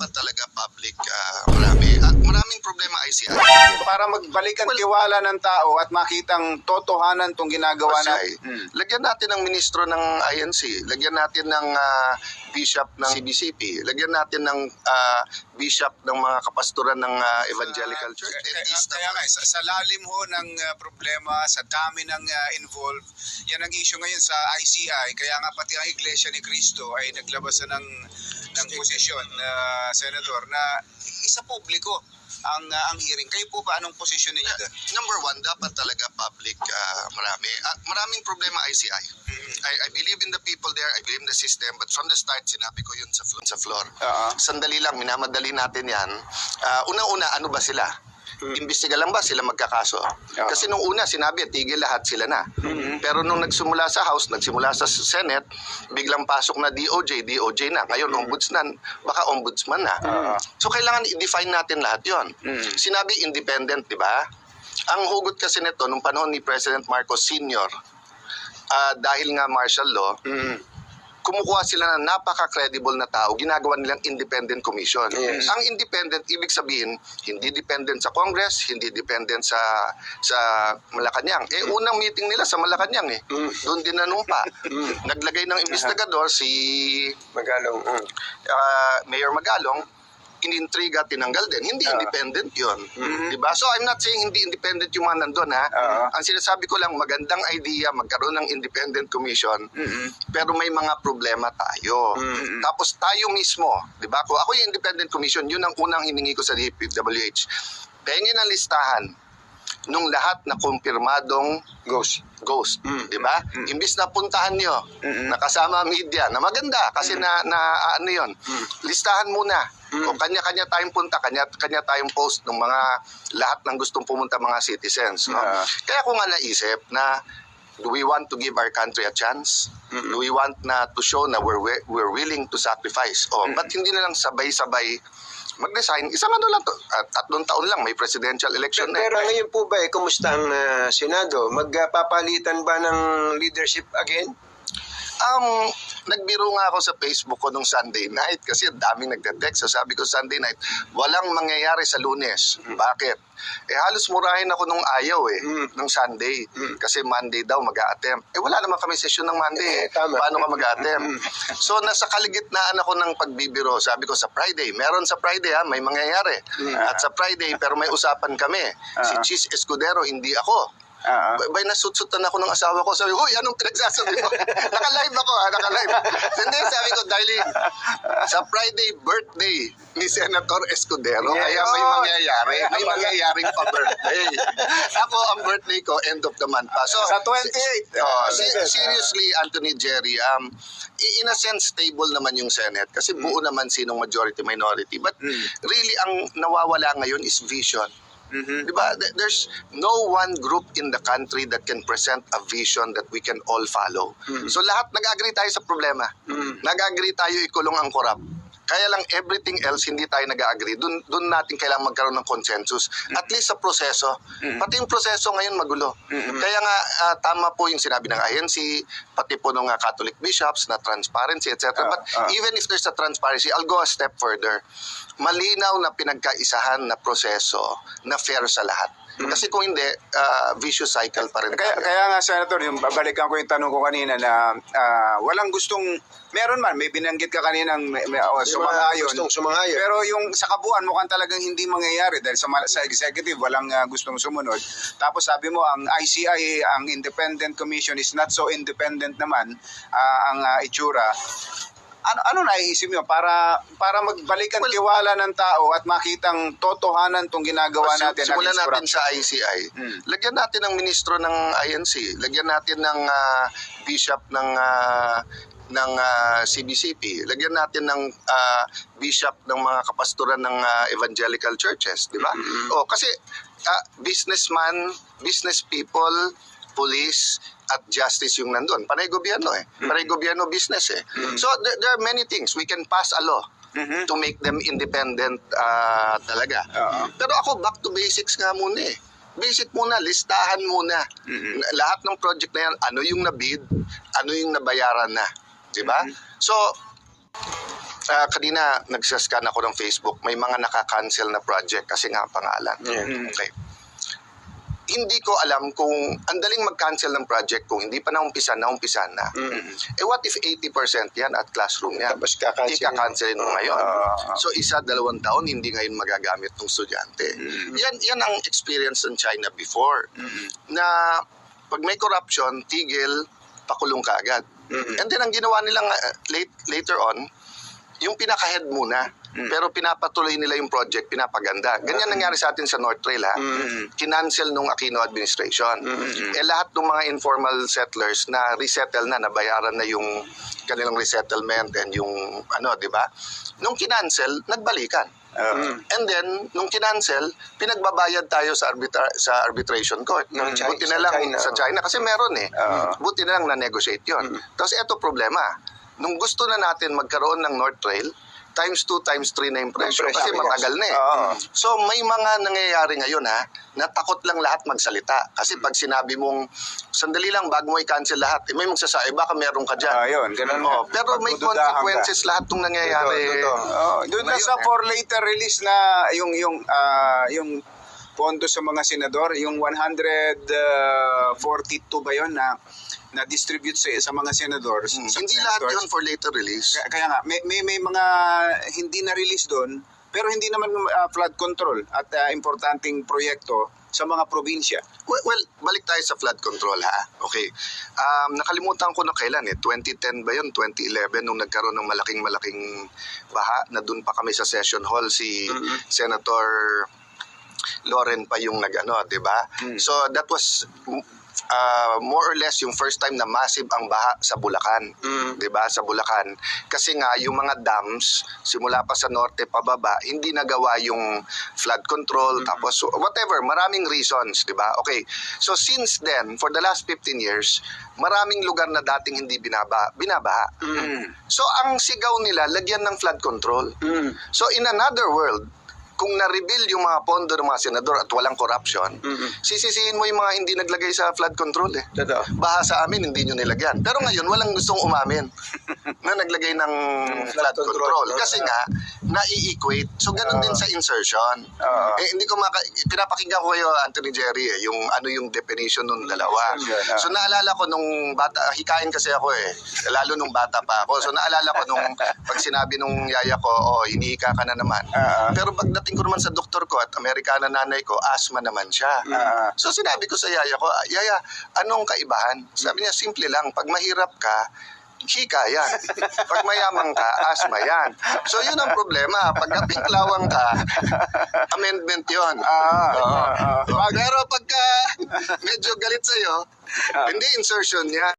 dapat talaga public, maraming problema ICI. Para magbalik ang tiwala ng tao at makitang totohanan tong ginagawa Kasi, natin. lagyan natin ng ministro ng INC, lagyan natin ng bishop ng CBCP, lagyan natin ng bishop ng mga kapastoran ng evangelical church. Kaya nga, sa lalim ho ng problema, sa dami ng involved, yan ang issue ngayon sa ICI. Kaya nga pati ang Iglesia ni Cristo ay naglabas na ng posisyon, Senator, na isa publiko ang hearing. Kayo po ba, anong posisyon ninyo doon? Number one, dapat talaga public, maraming problema ICI. I believe in the people there, I believe in the system, but from the start, sinabi ko yun sa floor. Sandali lang, minamadali natin yan. Una-una, ano ba sila? Imbestiga lang ba sila magkakaso? Kasi nung una, sinabi, tigil lahat sila na. Pero nung nagsimula sa House, nagsimula sa Senate, biglang pasok na DOJ na. Ngayon, ombudsman, baka ombudsman na. So, kailangan i-define natin lahat yon. Sinabi independent, di ba? Ang hugot kasi nito, nung panahon ni President Marcos Sr., dahil nga martial law, kumukuha sila ng napaka-credible na tao, ginagawa nilang independent commission. Ang independent, ibig sabihin, hindi dependent sa Congress, hindi dependent sa Malacanang. Unang meeting nila sa Malacanang Doon din nanumpa. Naglagay ng investigador si Mayor Magalong, inintriga, tinanggal din. Hindi independent yun. Diba? So, I'm not saying hindi independent yung mga nandun, ha? Ang sinasabi ko lang, magandang idea, magkaroon ng independent commission, pero may mga problema tayo. Tapos tayo mismo, diba? Kung ako yung independent commission, yun ang unang hiningi ko sa DPWH. Pahingin ang listahan nung lahat na kumpirmadong ghost, di ba? Imbis na puntahan nyo, nakasama media, na maganda, kasi na ano yun, listahan muna. O kanya-kanya tayong punta, kanya tayong post ng mga lahat ng gustong pumunta mga citizens. No? Kaya ko nga naisip na, do we want to give our country a chance? Do we want na to show na we're willing to sacrifice? Ba't hindi na lang sabay-sabay mag-resign? Isang ano lang to, 3 taon lang, may presidential election na. Pero ngayon po ba, kumusta ang Senado? Magpapalitan ba ng leadership again? Nagbiro nga ako sa Facebook ko nung Sunday night kasi daming nagte-text. So sabi ko Sunday night, walang mangyayari sa Lunes. Bakit? Halos murahin ako nung ayaw ng Sunday. Kasi Monday daw mag-a-attempt. Wala naman kami session ng Monday. Paano ka mag-a-attempt? So nasa kaligitnaan ako ng pagbibiro. Sabi ko sa Friday, meron sa Friday may mangyayari. At sa Friday, pero may usapan kami. Si Chis Escudero, hindi ako. Bay nasutsutan ako ng asawa ko. Sabi, huy, anong pinagsasabi mo? Naka-live ako, naka-live. Hindi, sabi ko, dahil sa Friday birthday ni Senator Escudero, kaya may mangyayari. May mangyayaring pa-birthday. Ako, ang birthday ko, end of the month pa. So, sa 28. Seriously, Anthony Jerry, in a sense, stable naman yung Senate kasi buo naman sinong majority-minority. But really, ang nawawala ngayon is vision. Diba? There's no one group in the country that can present a vision that we can all follow. So lahat nag-agree tayo sa problema. Nag-agree tayo ikulong ang korap. Kaya lang everything else hindi tayo nag-agree. Doon natin kailangan magkaroon ng consensus. At least sa proseso. Pati yung proseso ngayon magulo. Kaya nga tama po yung sinabi ng INC, pati po ng Catholic bishops na transparency, etc. But even if there's a transparency, I'll go a step further. Malinaw na pinagkaisahan na proseso na fair sa lahat. Kasi kung hindi, vicious cycle pa rin. Kaya nga, Senator, yung babalikan ko yung tanong ko kanina na walang gustong, meron man, may binanggit ka kanina sumangayon. Pero yung sa kabuuan, mukhang talagang hindi mangyayari dahil sa executive, walang gustong sumunod. Tapos sabi mo, ang ICI, ang Independent Commission is not so independent naman, ang itsura. Ano naiisip niyo para magbalik ang tiwala ng tao at makitang totohanan tong ginagawa natin? Simulan natin sa ICI. Lagyan natin ng ministro ng INC, lagyan natin ng bishop ng CBCP, lagyan natin ng bishop ng mga kapastoran ng evangelical churches, di ba? Kasi businessman, business people, police, at justice yung nandun. Panay gobyerno Panay gobyerno business So there are many things. We can pass a law to make them independent talaga. Pero ako, back to basics nga muna Basic muna, listahan muna. Lahat ng project na yan, ano yung nabid, ano yung nabayaran na. Diba? So, Kanina nagsascan ako ng Facebook, may mga naka-cancel na project kasi nga pangalan. Okay. Hindi ko alam kung ang daling mag-cancel ng project kung hindi pa naumpisa na. What if 80% yan at classroom yan? Tapos kaka-cancelin mo ngayon. So 1-2 taon hindi ngayon magagamit ng estudyante. Yan ang experience ng China before. Na pag may corruption, tigil, pakulong ka agad. And then ang ginawa nilang later on, yung pinaka-head muna. Pero pinapatuloy nila yung project, pinapaganda. Ganyan nangyari sa atin sa North Trail, ha? Kinancel nung Aquino administration. Lahat ng mga informal settlers na resettle na, nabayaran na yung kanilang resettlement and yung di ba? Nung kinancel, nagbalikan. And then, nung kinancel, pinagbabayad tayo sa arbitration court. Buti na lang sa China, kasi meron buti na lang na-negotiate yun. Tapos eto problema, nung gusto na natin magkaroon ng North Trail, times 2, times 3 na yung presyo kasi matagal na So may mga nangyayari ngayon na takot lang lahat magsalita. Kasi pag sinabi mong, sandali lang bago mo i-cancel lahat, may magsasabi, baka meron ka dyan. Yun, ganun. Pero may consequences lahat ng nangyayari. Doon na sa for later release na yung pondo sa mga senador, yung 142 ba yun na distribute sa mga senadors. Hindi lahat yun for later release. Kaya nga, may mga hindi na-release doon, pero hindi naman flood control at importanteng proyekto sa mga probinsya. Well, balik tayo sa flood control, ha? Okay. Nakalimutan ko na kailan 2010 ba yun? 2011 nung nagkaroon ng malaking baha na doon pa kami sa session hall si Senator Loren pa yung di ba? So that was more or less yung first time na massive ang baha sa Bulacan. 'Di ba? Sa Bulacan. Kasi nga yung mga dams simula pa sa norte pababa, hindi nagawa yung flood control tapos whatever, maraming reasons, 'di ba? Okay. So since then, for the last 15 years, maraming lugar na dating hindi binabaha. So ang sigaw nila, lagyan ng flood control. So in another world, kung na-reveal yung mga pondo ng mga senador at walang corruption, sisisihin mo yung mga hindi naglagay sa flood control Baha sa amin, hindi nyo nilagyan. Pero ngayon, walang gustong umamin na naglagay ng flood control. Kasi nga, nai-equate. So, ganun din sa insertion. Hindi ko pinapakinggan ko kayo, Anthony Jerry, yung yung definition ng dalawa. So, naalala ko nung bata, hikain kasi ako lalo nung bata pa ako. So, naalala ko nung pag sinabi nung yaya ko, hinihika ka na naman. Pero pagdating ko naman sa doktor ko at Amerikana nanay ko, asthma naman siya. So sinabi ko sa yaya ko, yaya, anong kaibahan? Sabi niya, simple lang, pag mahirap ka, hika yan. Pag mayaman ka, asthma yan. So yun ang problema. Pag napinklawang ka, amendment yun. Pero pagka medyo galit sa'yo, hindi insertion yan.